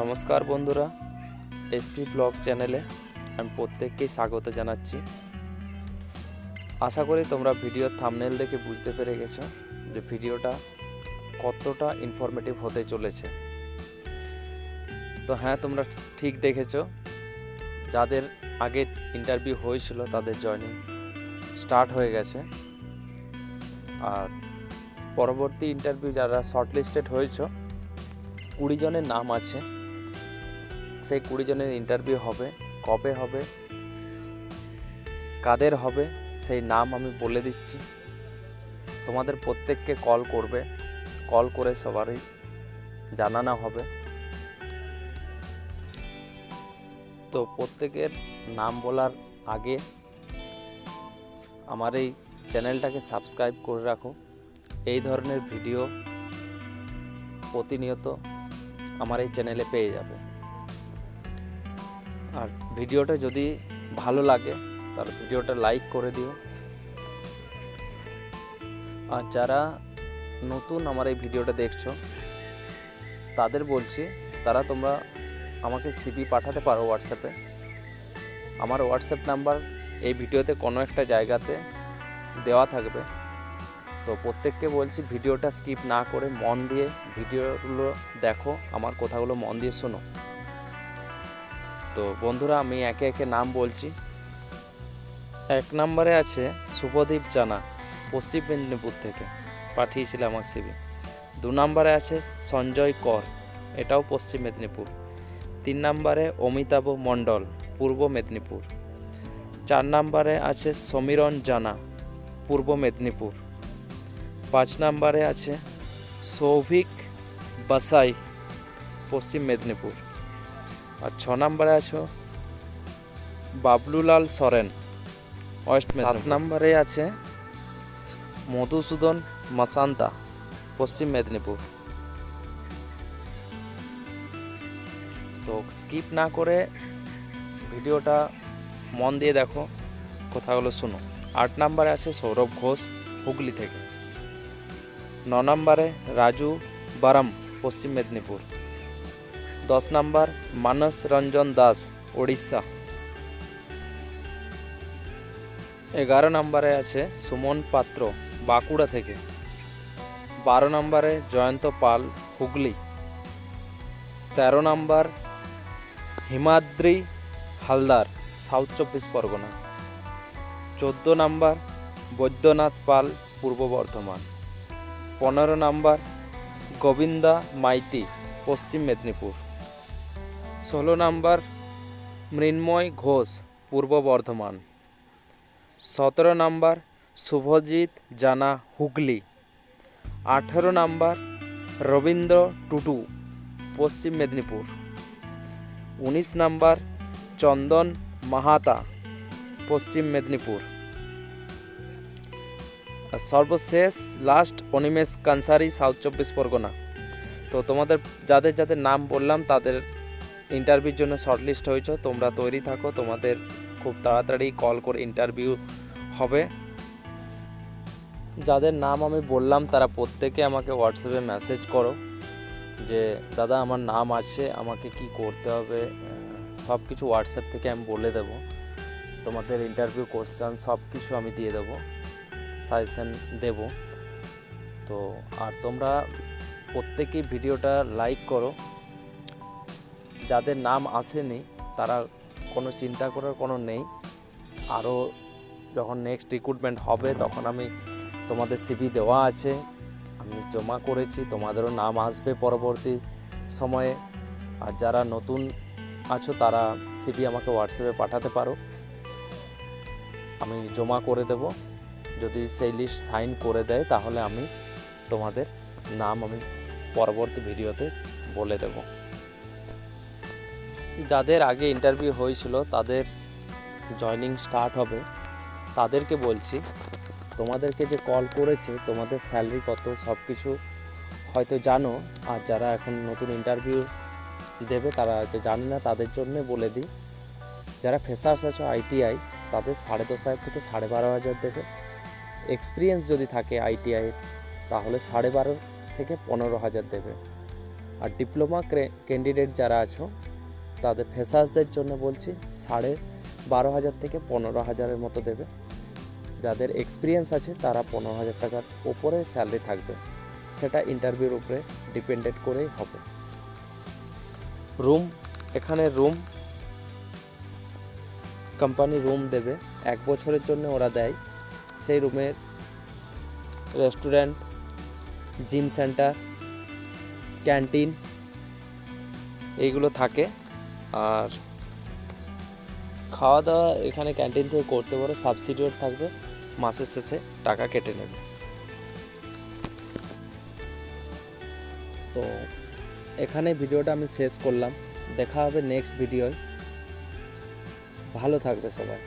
নমস্কার বন্ধুরা, SP blog চ্যানেলে আমি প্রত্যেককেই স্বাগত জানাচ্ছি। আশা করি তোমরা ভিডিওর থাম্বনেল দেখে বুঝতে পেরে গেছো যে ভিডিওটা কতটা ইনফরমেটিভ হতে চলেছে। তো হ্যাঁ, তোমরা ঠিক দেখেছো, যাদের আগে ইন্টারভিউ হয়েছিল তাদের জয়েনিং স্টার্ট হয়ে গেছে। আর পরবর্তী ইন্টারভিউ যারা শর্টলিস্টেড হয়েছো, 20 জনের নাম আছে। সেই 20 জনের ইন্টারভিউ হবে, কবে হবে, কাদের হবে সেই নাম আমি বলে দিচ্ছি। তোমাদের প্রত্যেককে কল করবে, কল করে সবারই জানানো হবে। তো প্রত্যেকের নাম বলার আগে আমার এই চ্যানেলটাকে সাবস্ক্রাইব করে রাখো। এই ধরনের ভিডিও প্রতিনিয়ত আমার এই চ্যানেলে পেয়ে যাবে। আর ভিডিওটা যদি ভালো লাগে তাহলে ভিডিওটা লাইক করে দিও। আর যারা নতুন আমার এই ভিডিওটা দেখছো তাদের বলছি, তোমরা আমাকে সিভি পাঠাতে পারো হোয়াটসঅ্যাপে। আমার হোয়াটসঅ্যাপ নাম্বার এই ভিডিওতে কোনো একটা জায়গাতে দেওয়া থাকবে। তো প্রত্যেককে বলছি ভিডিওটা স্কিপ না করে মন দিয়ে ভিডিওগুলো দেখো, আমার কথাগুলো মন দিয়ে শোনো। তো বন্ধুরা, আমি একে একে নাম বলছি। 1 নম্বরে আছে শুভদীপ জানা, পশ্চিম মেদিনীপুর থেকে পাঠিয়েছিল আমার সিভি। 2 নম্বরে আছে সঞ্জয় কর, এটাও পশ্চিম মেদিনীপুর। 3 নম্বরে অমিতাভ মণ্ডল, পূর্ব মেদিনীপুর। 4 নম্বরে আছে সমীরণ জানা, পূর্ব মেদিনীপুর। 5 নম্বরে আছে সৌভিক বাসাই, পশ্চিম মেদিনীপুর। আর 6 নম্বরে আছে বাবলুলাল সরেন, ওয়েস্ট মেদিনীপুর। 7 নম্বরে আছে মধুসূদন মাসান্তা, পশ্চিম মেদিনীপুর। তো স্কিপ না করে ভিডিওটা মন দিয়ে দেখো, কথাগুলো শোনো। 8 নম্বরে আছে সৌরভ ঘোষ, হুগলি থেকে। 9 নম্বরে রাজু বারাম, পশ্চিম মেদিনীপুর। 10 নম্বর মানস রঞ্জন দাস, ওড়িশা। 11 নম্বরে আছে সুমন পাত্র, বাঁকুড়া থেকে। 12 নম্বরে জয়ন্ত পাল, হুগলি। 13 নম্বর হিমাদ্রি হালদার, সাউথ 24 পরগনা। 14 নম্বর বৈদ্যনাথ পাল, পূর্ব বর্ধমান। 15 নম্বর গোবিন্দা মাইতি, পশ্চিম মেদিনীপুর। 16 নম্বর মৃন্ময় ঘোষ, পূর্ব বর্ধমান। 17 নম্বর শুভজিৎ জানা, হুগলি। 18 নম্বর রবীন্দ্র টুটু, পশ্চিম মেদিনীপুর। 19 নম্বর চন্দন মাহাতা, পশ্চিম মেদিনীপুর। আর সর্বশেষ লাস্ট অনিমেষ কানসারি, সাউথ 24 পরগনা। তো তোমাদের যাদের যাদের নাম বললাম তাদের ইন্টারভিউর জন্য শর্টলিস্ট হয়েছে। তোমরা তৈরি থাকো, তোমাদের খুব তাড়াতাড়ি কল করে ইন্টারভিউ হবে। যাদের নাম আমি বললাম তারা প্রত্যেকে আমাকে হোয়াটসঅ্যাপে মেসেজ করো যে দাদা আমার নাম আছে, আমাকে কি করতে হবে, সব কিছু হোয়াটসঅ্যাপ থেকে আমি বলে দেব। তোমাদের ইন্টারভিউ কোশ্চেন সব কিছু আমি দিয়ে দেবো, সাজেশন দেব। তো আর তোমরা প্রত্যেকেই ভিডিওটা লাইক করো। যাদের নাম আসেনি তারা কোনো চিন্তা করার কোনো নেই। আরও যখন নেক্সট রিক্রুটমেন্ট হবে তখন আমি তোমাদের সিভি দেওয়া আছে, আমি জমা করেছি, তোমাদেরও নাম আসবে পরবর্তী সময়ে। আর যারা নতুন আছো তারা সিভি আমাকে হোয়াটসঅ্যাপে পাঠাতে পারো, আমি জমা করে দেব। যদি সেই লিস্ট সাইন করে দেয় তাহলে আমি তোমাদের নাম আমি পরবর্তী ভিডিওতে বলে দেব। যাদের আগে ইন্টারভিউ হয়েছিল তাদের জয়নিং স্টার্ট হবে। তাদেরকে বলছি, তোমাদেরকে যে কল করেছে তোমাদের স্যালারি কত সব কিছু হয়তো জানো। আর যারা এখন নতুন ইন্টারভিউ দেবে তারা হয়তো জানে না, তাদের জন্য বলে দিই। যারা ফ্রেশার্স আছো আইটিআই, তাদের 10,500 থেকে 12,500 দেবে। এক্সপিরিয়েন্স যদি থাকে আইটিআই তাহলে 12,500 থেকে 15,000 দেবে। আর ডিপ্লোমা ক্যান্ডিডেট যারা আছো তাদের ফ্রেশার্সদের জন্য বলছি 12,500 থেকে 15,000-এর মতো দেবে। যাদের এক্সপিরিয়েন্স আছে তারা 15,000 টাকার উপরে স্যালারি থাকবে, সেটা ইন্টারভিউর উপরে ডিপেন্ডেন্ট করেই হবে। রুম, এখানে রুম কোম্পানি রুম দেবে, 1 বছরের জন্য ওরা দেয়। সেই রুমে রেস্টুরেন্ট, জিম সেন্টার, ক্যান্টিন এইগুলো থাকে। আর খাওয়া দাওয়া এখানে ক্যান্টিন থেকে করতে পারো, সাবসিডিও থাকবে, মাসের শেষে টাকা কেটে নেবে। তো এখানে ভিডিওটা আমি শেষ করলাম, দেখা হবে নেক্সট ভিডিওয়। ভালো থাকবে সবাই।